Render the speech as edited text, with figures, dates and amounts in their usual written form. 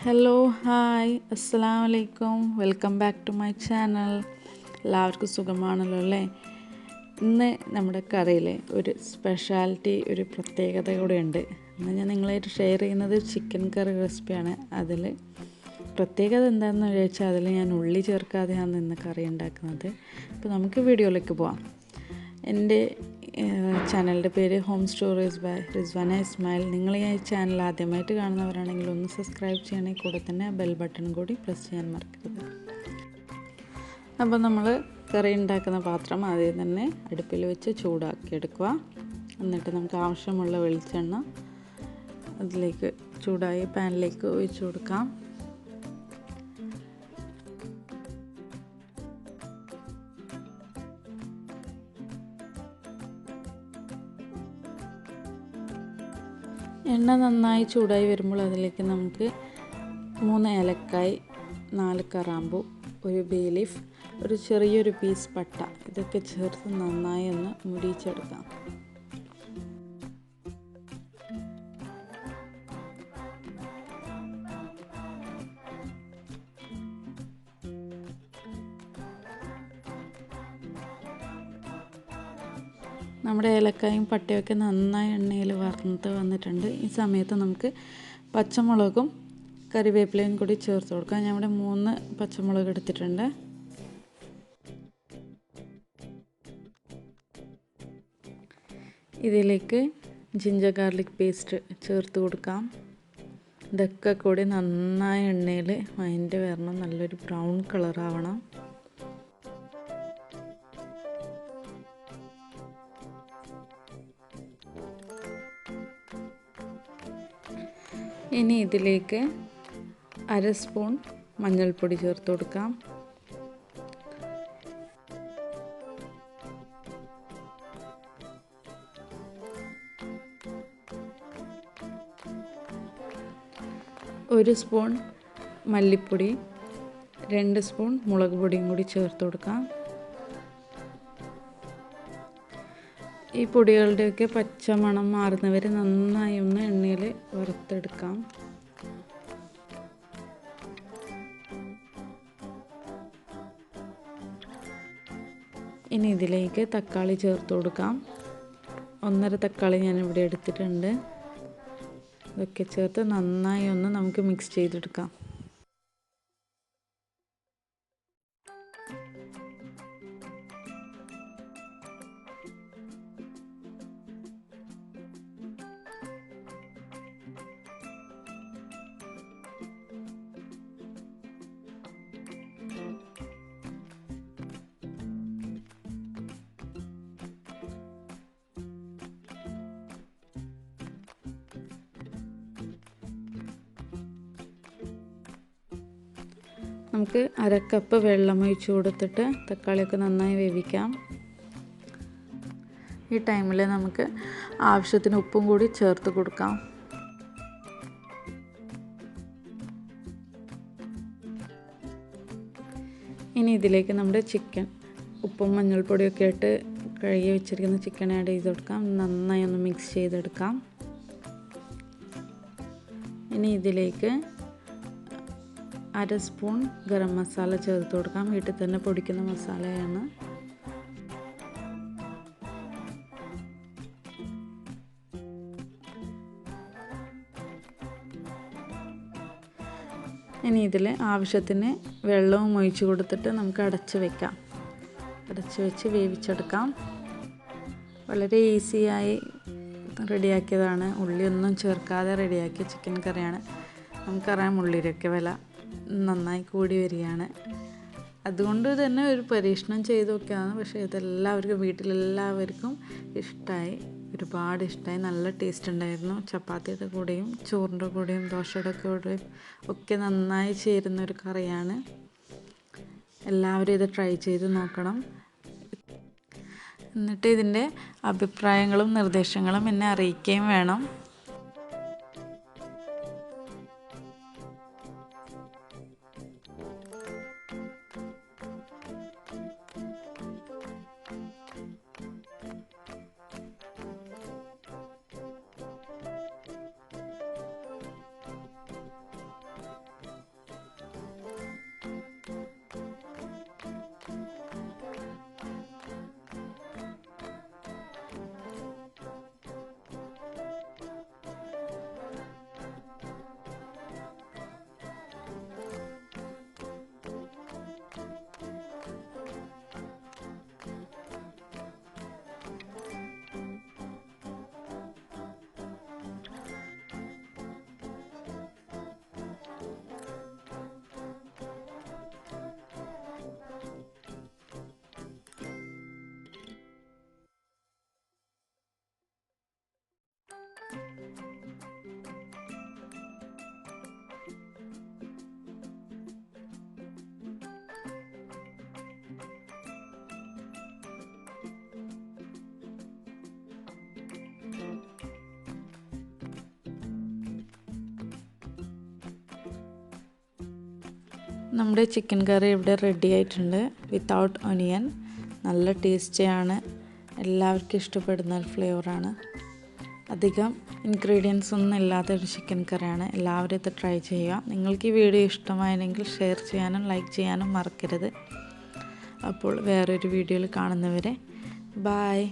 Hello hi അസ്സലാമു അലൈക്കും welcome back to my channel. എല്ലാവർക്കും സുഖമാണല്ലോ അല്ലേ? ഇന്ന് നമ്മുടെ കറിയിൽ ഒരു സ്പെഷ്യാലിറ്റി, ഒരു പ്രത്യേകത കൂടെ ഉണ്ട്. ഇന്ന് ഞാൻ നിങ്ങളായിട്ട് ഷെയർ ചെയ്യുന്നത് ചിക്കൻ കറി റെസിപ്പിയാണ്. അതിൽ പ്രത്യേകത എന്താണെന്ന് ചോദിച്ചാൽ അതിൽ ഞാൻ ഉള്ളി ചേർക്കാതെയാണ് ഇന്ന് കറി ഉണ്ടാക്കുന്നത്. അപ്പോൾ നമുക്ക് വീഡിയോയിലേക്ക് പോവാം. എൻ്റെ ചാനലിൻ്റെ പേര് home stories by Rizwana Ismail. നിങ്ങൾ ഈ ചാനൽ ആദ്യമായിട്ട് കാണുന്നവരാണെങ്കിൽ ഒന്ന് സബ്സ്ക്രൈബ് ചെയ്യണേ, കൂടെ തന്നെ ബെൽ ബട്ടൺ കൂടി പ്രസ് ചെയ്യാൻ മറക്കരുത്. അപ്പോൾ നമ്മൾ കറി ഉണ്ടാക്കുന്ന പാത്രം ആദ്യം തന്നെ അടുപ്പിൽ വെച്ച് ചൂടാക്കി എടുക്കുക. എന്നിട്ട് നമുക്ക് ആവശ്യമുള്ള വെളിച്ചെണ്ണ അതിലേക്ക് ചൂടായി പാനിലേക്ക് ഒഴിച്ചു കൊടുക്കാം. എണ്ണ നന്നായി ചൂടായി വരുമ്പോൾ അതിലേക്ക് നമുക്ക് 3 ഏലക്കായ്, 4 കറാമ്പൂ, ഒരു ബേ ലീഫ്, ഒരു ചെറിയൊരു പീസ് പട്ട, ഇതൊക്കെ ചേർത്ത് നന്നായി ഒന്ന് മുരിയിച്ചെടുക്കാം. നമ്മുടെ ഏലക്കായും പട്ടയൊക്കെ നന്നായി എണ്ണയിൽ വറുത്ത് വന്നിട്ടുണ്ട്. ഈ സമയത്ത് നമുക്ക് പച്ചമുളകും കറിവേപ്പിലയും കൂടി ചേർത്ത് കൊടുക്കാം. ഞാൻ ഇവിടെ 3 പച്ചമുളക് എടുത്തിട്ടുണ്ട്. ഇതിലേക്ക് ജിഞ്ചർ ഗാർലിക് പേസ്റ്റ് ചേർത്ത് കൊടുക്കാം. ഇതൊക്കെ കൂടി നന്നായി എണ്ണയിൽ വഴറ്റി വരണം. നല്ലൊരു ബ്രൗൺ കളറാവണം. ഇനി ഇതിലേക്ക് 1/2 സ്പൂൺ മഞ്ഞൾപ്പൊടി ചേർത്ത് കൊടുക്കാം. ഒരു സ്പൂൺ മല്ലിപ്പൊടി, 2 സ്പൂൺ മുളക് പൊടിയും കൂടി ചേർത്ത് കൊടുക്കാം. ഈ പൊടികളുടെയൊക്കെ പച്ചമണം മാറുന്നവരെ നന്നായി ഒന്ന് എണ്ണയിൽ വറുത്തെടുക്കാം. ഇനി ഇതിലേക്ക് തക്കാളി ചേർത്ത് കൊടുക്കാം. 1.5 തക്കാളി ഞാനിവിടെ എടുത്തിട്ടുണ്ട്. ഇതൊക്കെ ചേർത്ത് നന്നായി ഒന്ന് നമുക്ക് മിക്സ് ചെയ്തെടുക്കാം. നമുക്ക് 1/2 കപ്പ് വെള്ളം ഒഴിച്ച് കൊടുത്തിട്ട് തക്കാളിയൊക്കെ നന്നായി വേവിക്കാം. ഈ ടൈമിൽ നമുക്ക് ആവശ്യത്തിന് ഉപ്പും കൂടി ചേർത്ത് കൊടുക്കാം. ഇനി ഇതിലേക്ക് നമ്മുടെ ചിക്കൻ, ഉപ്പും മഞ്ഞൾപ്പൊടിയൊക്കെ ഇട്ട് കഴുകി വെച്ചിരിക്കുന്ന ചിക്കൻ ആഡ് ചെയ്ത് കൊടുക്കാം. നന്നായി ഒന്ന് മിക്സ് ചെയ്തെടുക്കാം. ഇനി ഇതിലേക്ക് 1/2 സ്പൂൺ ഗരം മസാല ചേർത്ത് കൊടുക്കാം. വീട്ടിൽ തന്നെ പൊടിക്കുന്ന മസാലയാണ്. ഇനി ഇതിൽ ആവശ്യത്തിന് വെള്ളവും ഒഴിച്ച് കൊടുത്തിട്ട് നമുക്ക് അടച്ച് വെക്കാം. അടച്ച് വെച്ച് വേവിച്ചെടുക്കാം. വളരെ ഈസിയായി റെഡിയാക്കിയതാണ്. ഉള്ളിയൊന്നും ചേർക്കാതെ റെഡിയാക്കിയ ചിക്കൻ കറിയാണ്. നമുക്കറിയാം ഉള്ളിയൊക്കെ വില നന്നായി കൂടി വരികയാണ്. അതുകൊണ്ട് തന്നെ ഒരു പരീക്ഷണം ചെയ്ത് നോക്കിയതാണ്. പക്ഷേ ഇതെല്ലാവർക്കും, വീട്ടിലെല്ലാവർക്കും ഇഷ്ടമായി, ഒരുപാട് ഇഷ്ടമായി. നല്ല ടേസ്റ്റ് ഉണ്ടായിരുന്നു. ചപ്പാത്തിയുടെ കൂടെയും ചോറിൻ്റെ കൂടെയും ദോശയുടെ കൂടെയും ഒക്കെ നന്നായി ചേരുന്നൊരു കറിയാണ്. എല്ലാവരും ഇത് ട്രൈ ചെയ്ത് നോക്കണം. എന്നിട്ട് ഇതിൻ്റെ അഭിപ്രായങ്ങളും നിർദ്ദേശങ്ങളും എന്നെ അറിയിക്കുകയും വേണം. നമ്മുടെ ചിക്കൻ കറി ഇവിടെ റെഡി ആയിട്ടുണ്ട്. Without onion. നല്ല ടേസ്റ്റിയാണ്. എല്ലാവർക്കും ഇഷ്ടപ്പെടുന്ന ഒരു ഫ്ലേവറാണ്. അധികം ഇൻഗ്രീഡിയൻസ് ഒന്നും ഇല്ലാത്ത ഒരു ചിക്കൻ കറിയാണ്. എല്ലാവരും ഇത് ട്രൈ ചെയ്യുക. നിങ്ങൾക്ക് ഈ വീഡിയോ ഇഷ്ടമായെങ്കിൽ ഷെയർ ചെയ്യാനും ലൈക്ക് ചെയ്യാനും മറക്കരുത്. അപ്പോൾ വേറൊരു വീഡിയോയിൽ കാണുന്നവരെ ബൈ.